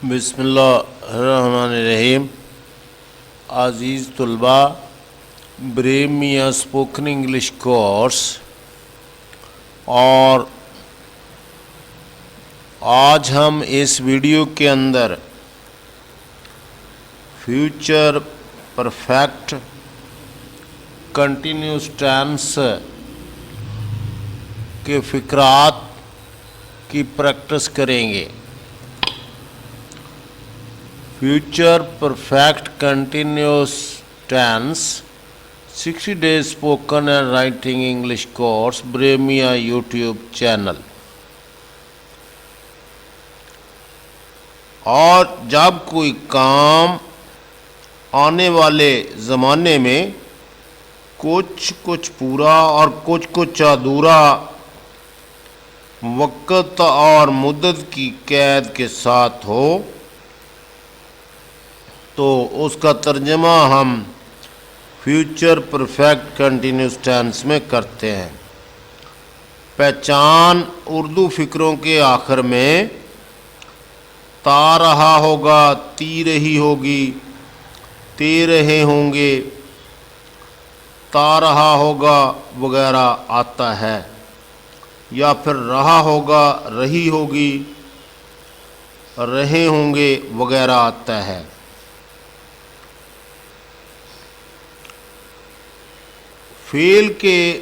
बिस्मिल्लाहिर्रहमानिर्रहीम। अज़ीज़ तलबा, ब्रेव मियाँ स्पोकन इंग्लिश कोर्स। और आज हम इस वीडियो के अंदर फ्यूचर परफेक्ट कंटिन्यूस टेंस के फ़िक्रात की प्रैक्टिस करेंगे। Future perfect continuous tense 60 days spoken and writing English course, brave Miyan YouTube channel. और जब कोई काम आने वाले ज़माने में कुछ पूरा और कुछ अधूरा वक़्त और मुद्दत की कैद के साथ हो तो उसका तर्जमा हम फ्यूचर परफेक्ट कंटिन्यूस टेंस में करते हैं। पहचान उर्दू फ़िक्रों के आखिर में ता रहा होगा, ती रही होगी, ते रहे होंगे, ता रहा होगा वगैरह आता है, या फिर रहा होगा, रही होगी, रहे होंगे वगैरह आता है। फेल के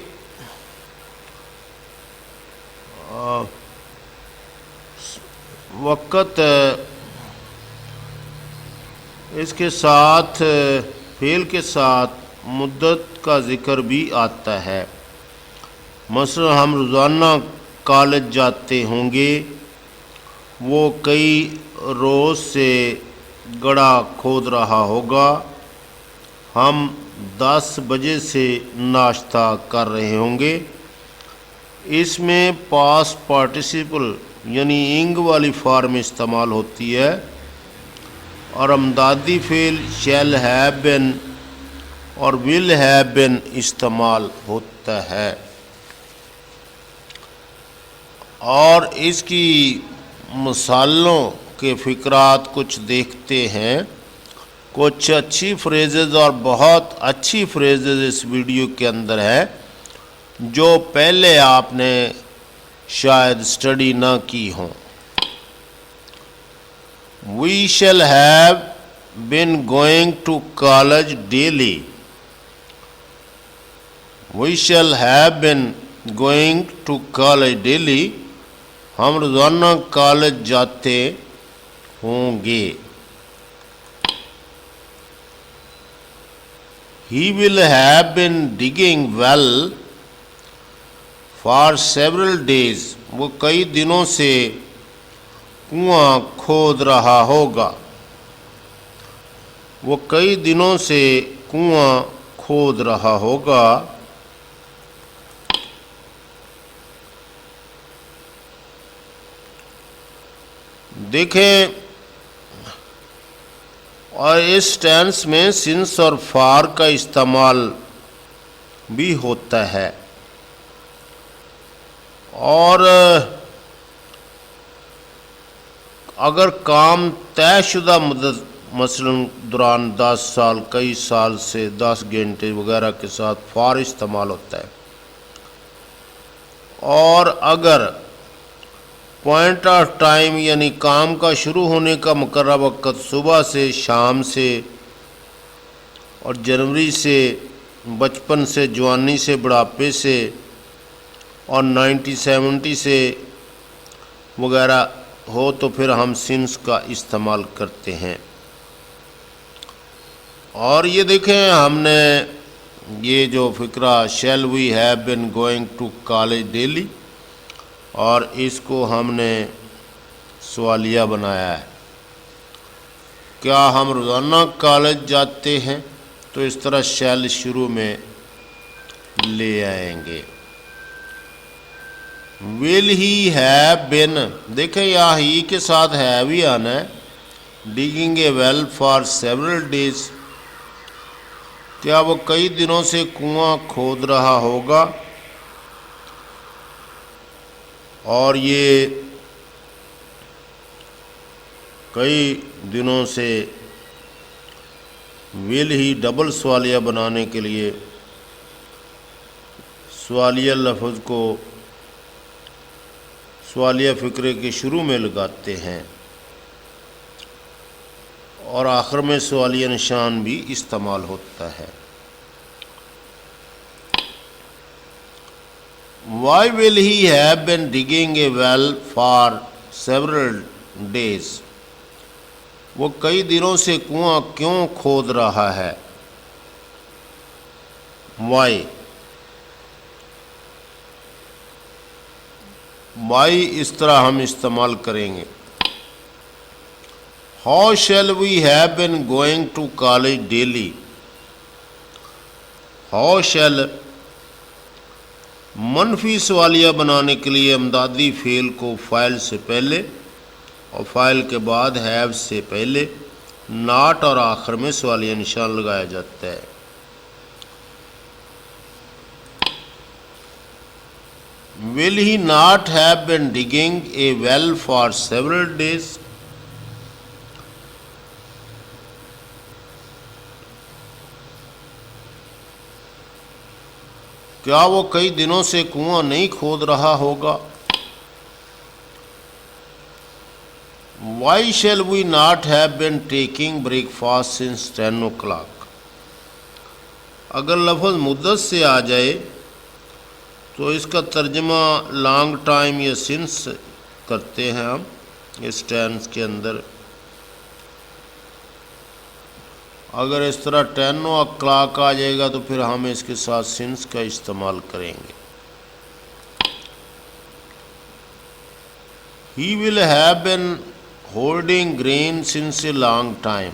वक़्त इसके साथ फेल के साथ मुद्दत का ज़िक्र भी आता है। मसलन हम रोज़ाना कॉलेज जाते होंगे, वो कई रोज़ से गड्ढा खोद रहा होगा, हम 10 बजे से नाश्ता कर रहे होंगे। इसमें पास्ट पार्टिसिपल यानी इंग वाली फॉर्म इस्तेमाल होती है और अमदादी फेल शैल हैव बिन और विल हैव बिन इस्तेमाल होता है। और इसकी मिसालों के फ़िक्रात कुछ देखते हैं। कुछ अच्छी फ्रेजेस और बहुत अच्छी फ्रेजेस इस वीडियो के अंदर है जो पहले आपने शायद स्टडी ना की हों। We shall have been going to college daily. We shall have been going to college daily. हम रोज़ाना कॉलेज जाते होंगे। He will have been digging well for several days. वो कई दिनों से कुआं खोद रहा होगा। वो कई दिनों से कुआं खोद रहा होगा। देखें, और इस टेंस में सिंस और फार का इस्तेमाल भी होता है। और अगर काम तयशुदा मुद्दत मसलन दौरान 10 साल, कई साल से 10 घंटे वगैरह के साथ फार इस्तेमाल होता है। और अगर पॉइंट ऑफ टाइम यानी काम का शुरू होने का मुकर्रर वक़्त सुबह से, शाम से और जनवरी से, बचपन से, जवानी से, बुढ़ापे से और 90-70 से वगैरह हो तो फिर हम सिंस का इस्तेमाल करते हैं। और ये देखें, हमने ये जो फ़िक्रा shall we have been going to college daily, और इसको हमने सवालिया बनाया है। क्या हम रोज़ाना कॉलेज जाते हैं? तो इस तरह शैल शुरू में ले आएंगे। विल ही हैव बिन, देखें यहाँ ही के साथ हैव ही आना है। Digging a well for several days, क्या वो कई दिनों से कुआं खोद रहा होगा। और ये कई दिनों से विल ही डबल सवालिया बनाने के लिए सवालिया लफ्ज़ को सवालिया फ़िक्रे के शुरू में लगाते हैं और आखिर में सवालिया निशान भी इस्तेमाल होता है। Why will he have been digging a well for several days? वो कई दिनों से कुआं क्यों खोद रहा है? Why? Why इस तरह हम इस्तेमाल करेंगे। How shall we have been going to college daily? How shall मनफी सवालिया बनाने के लिए अमदादी फ़ेल को फ़ाइल से पहले और फ़ाइल के बाद हैव से पहले नॉट और आखिर में सवालिया निशान लगाया जाता है। Will he not have been digging a well for several days? क्या वो कई दिनों से कुआं नहीं खोद रहा होगा? Why shall we not have been taking breakfast since 10 o'clock? अगर लफ्ज़ मुद्दत से आ जाए तो इसका तर्जमा लॉन्ग टाइम या सिंस करते हैं हम इस टेंस के अंदर। अगर इस तरह 10 o'clock आ जाएगा तो फिर हम इसके साथ सिंस का इस्तेमाल करेंगे। He will have been holding grain since a long time.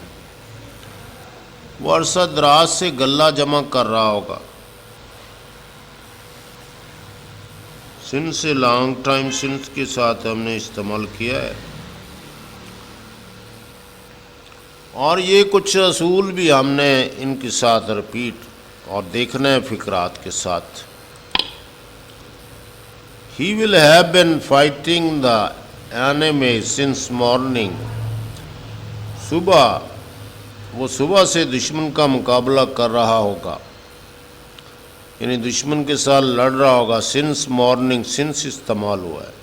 वो अरसा दराज से गल्ला जमा कर रहा होगा। Since a long time since के साथ हमने इस्तेमाल किया है। और ये कुछ असूल भी हमने इनके साथ रिपीट और देखना है फ़िक्रात के साथ। He will have been fighting the enemy since morning. वो सुबह से दुश्मन का मुकाबला कर रहा होगा, यानी दुश्मन के साथ लड़ रहा होगा। सिंस मॉर्निंग सिंस इस्तेमाल हुआ है।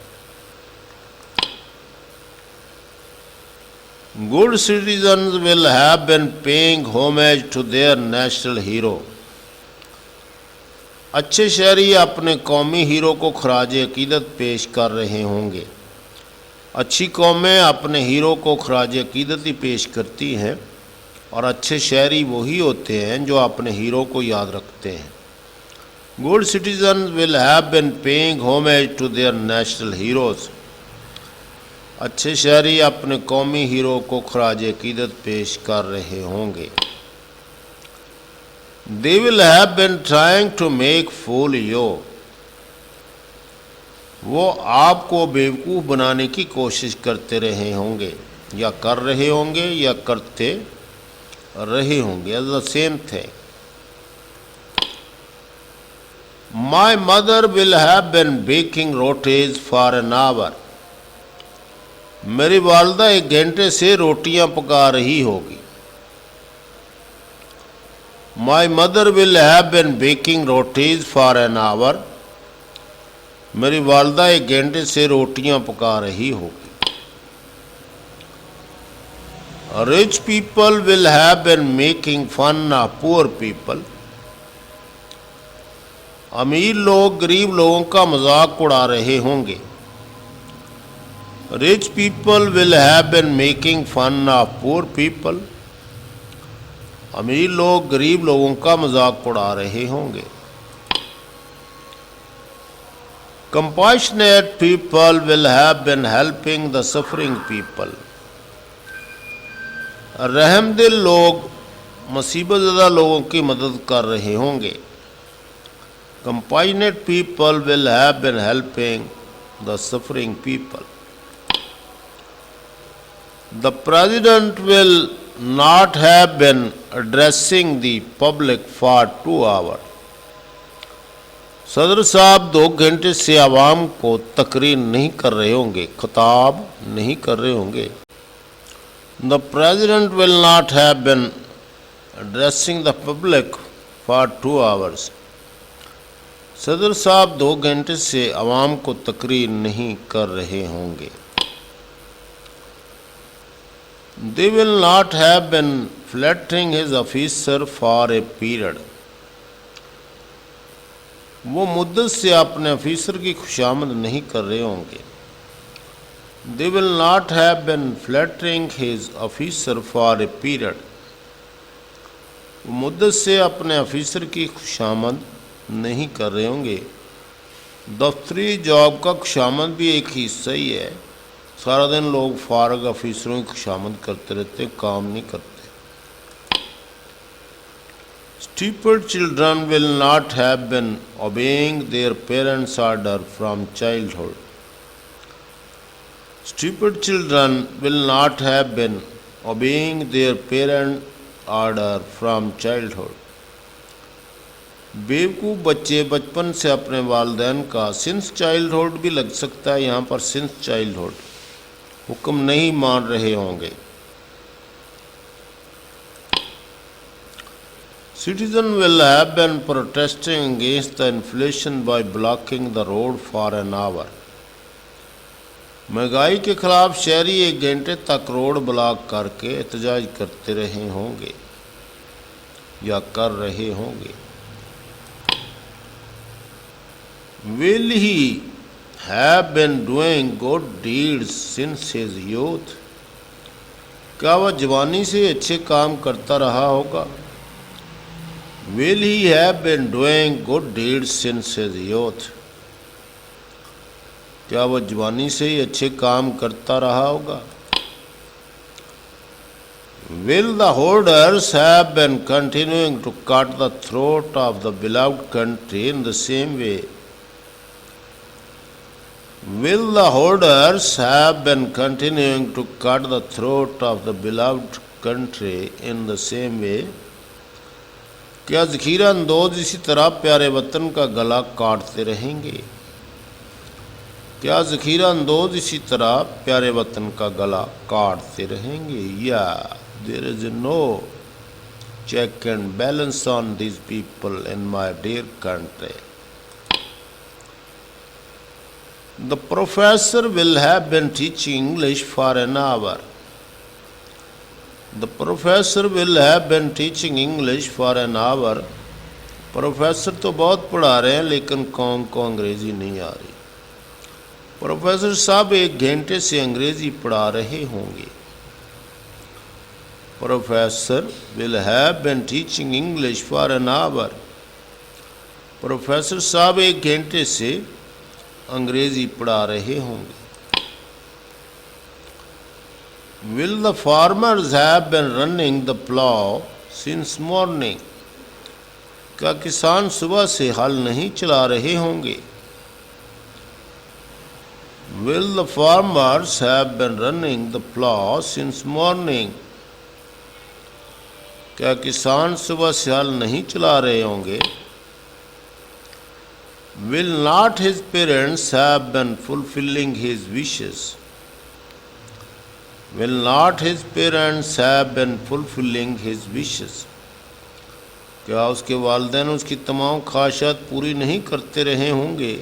Good citizens will have been paying homage to their national hero. अच्छे शहरी अपने कौमी हीरो को खराज अकीदत पेश कर रहे होंगे। अच्छी कौमें अपने हीरो को खराज अकीदत ही पेश करती हैं और अच्छे शहरी वही होते हैं जो अपने हीरो को याद रखते हैं। Good citizens will have been paying homage to their national heroes. अच्छे शहरी अपने कौमी हीरो को खराज अकीदत पेश कर रहे होंगे। They will have been trying to make fool you. वो आपको बेवकूफ़ बनाने की कोशिश करते रहे होंगे या कर रहे होंगे या करते रहे होंगे। As the same thing. My mother will have been baking rotis for an hour. मेरी वालदा 1 घंटे से रोटियां पका रही होगी। My mother will have been baking rotis for an hour. मेरी वालदा 1 घंटे से रोटियां पका रही होगी। Rich people will have been making fun of poor people. अमीर लोग गरीब लोगों का मजाक उड़ा रहे होंगे। Rich people will have been making fun of poor people. अमीर लोग गरीब लोगों का मजाक उड़ा रहे होंगे। Compassionate people will have been helping the suffering people. रहमदिल लोग मुसीबत ज़दा लोगों की मदद कर रहे होंगे। Compassionate people will have been helping the suffering people. The president will not have been addressing the public for 2 hours. सदर साहब 2 घंटे से आवाम को तकरीर नहीं कर रहे होंगे, खिताब नहीं कर रहे होंगे। The president will not have been addressing the public for 2 hours. सदर साहब 2 घंटे से आवाम को तकरीर नहीं कर रहे होंगे. They will not have been flattering his officer for a period. वो मुद्दत से अपने ऑफिसर की खुशामद नहीं कर रहे होंगे. They will not have been flattering his officer for a period. वो मुद्दत से अपने ऑफिसर की खुशामद नहीं कर रहे होंगे. दफ्तरी जॉब का खुशामद भी एक हिस्सा ही है. सारा दिन लोग फारग ऑफिसरों की खुशामद करते रहते, काम नहीं करते. Stupid children will not have been obeying their parents' order from childhood. Stupid children will not have been obeying their parents' order from childhood. बेवकूफ़ बच्चे बचपन से अपने वालिदैन का सिंस चाइल्डहुड भी लग सकता है, यहाँ पर सिंस चाइल्डहुड हुक्म नहीं मान रहे होंगे. Citizens will have been protesting against the inflation by blocking the road for an hour. महंगाई के खिलाफ शहरी 1 घंटे तक रोड ब्लॉक करके एहतजाज करते रहे होंगे या कर रहे होंगे. Will he have been doing good deeds since his youth? क्या वह जवानी से अच्छे काम करता रहा होगा. Will he have been doing good deeds since his youth? क्या वह जवानी से ही अच्छे काम करता रहा होगा. Will the hoarders have been continuing to cut the throat of the beloved country in the same way? Will the hoarders have been continuing to cut the throat of the beloved country in the same way? क्या ज़ख़ीरा अंदोज इसी तरह प्यारे वतन का गला काटते रहेंगे. क्या ज़ख़ीरा अंदोज इसी तरह प्यारे वतन का गला काटते रहेंगे. या there is no check and balance on these people in my dear country. The professor will have been teaching English for an hour. The professor will have been teaching English for an hour. Professor तो बहुत पढ़ा रहे हैं लेकिन कौन को अंग्रेज़ी नहीं आ रही. प्रोफेसर साहब 1 घंटे से अंग्रेज़ी पढ़ा रहे होंगे. Professor will have been teaching English for an hour. Professor साहब 1 घंटे से अंग्रेज़ी पढ़ा रहे होंगे. Will the farmers have been running the plow since morning? क्या किसान सुबह से हल नहीं चला रहे होंगे. Will the farmers have been running the plow since morning? क्या किसान सुबह से हल नहीं चला रहे होंगे. Will not his parents have been fulfilling his wishes? Will not his parents have been fulfilling his wishes? क्या उसके वालिदैन उसकी तमाम ख्वाहिशात पूरी नहीं करते रहे होंगे.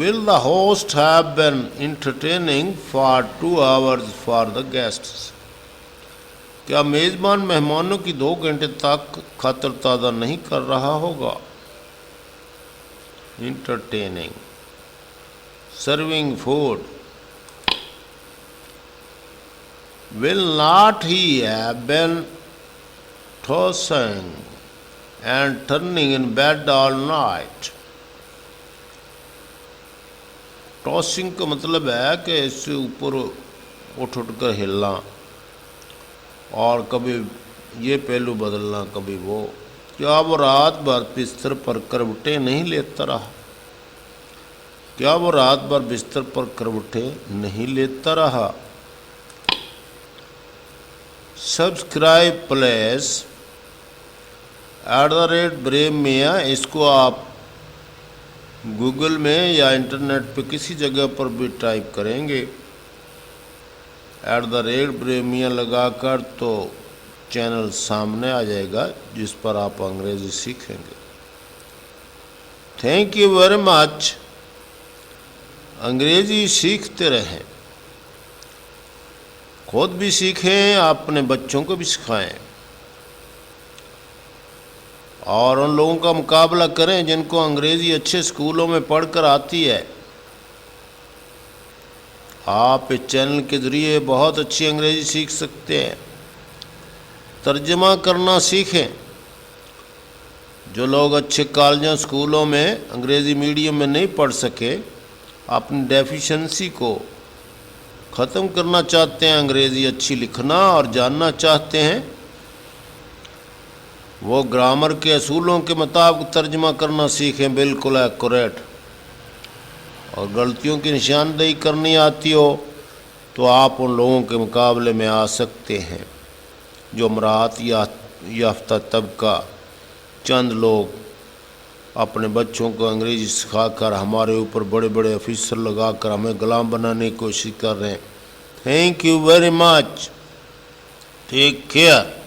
Will the host have been entertaining for 2 hours for the guests? क्या मेज़बान मेहमानों की 2 घंटे तक खातिर ताज़ा नहीं कर रहा होगा. Entertaining, serving food. Will not he have been tossing and turning in bed all night? Tossing का मतलब है कि इससे ऊपर उठ कर हिलना और कभी ये पहलू बदलना कभी वो. क्या वो रात भर बिस्तर पर करवटें नहीं लेता रहा. क्या वो रात भर बिस्तर पर करवटें नहीं लेता रहा. सब्सक्राइब प्लेस @brave मियाँ, इसको आप गूगल में या इंटरनेट पे किसी जगह पर भी टाइप करेंगे @ब्रेमिया लगाकर तो चैनल सामने आ जाएगा जिस पर आप अंग्रेजी सीखेंगे। Thank you very much. अंग्रेजी सीखते रहें, खुद भी सीखें, अपने बच्चों को भी सिखाएं और उन लोगों का मुकाबला करें जिनको अंग्रेजी अच्छे स्कूलों में पढ़कर आती है। आप इस चैनल के ज़रिए बहुत अच्छी अंग्रेजी सीख सकते हैं। तर्जमा करना सीखें। जो लोग अच्छे कॉलेजों स्कूलों में अंग्रेज़ी मीडियम में नहीं पढ़ सके, अपनी डेफिशिएंसी को ख़त्म करना चाहते हैं, अंग्रेज़ी अच्छी लिखना और जानना चाहते हैं, वो ग्रामर के असूलों के मुताबिक तर्जमा करना सीखें, बिल्कुल एक्यूरेट। और गलतियों की निशानदेही करनी आती हो तो आप उन लोगों के मुकाबले में आ सकते हैं जो मराहत याफ्ता तबका चंद लोग अपने बच्चों को अंग्रेज़ी सिखाकर हमारे ऊपर बड़े बड़े ऑफिसर लगाकर हमें गुलाम बनाने की कोशिश कर रहे हैं। Thank you very much. Take care.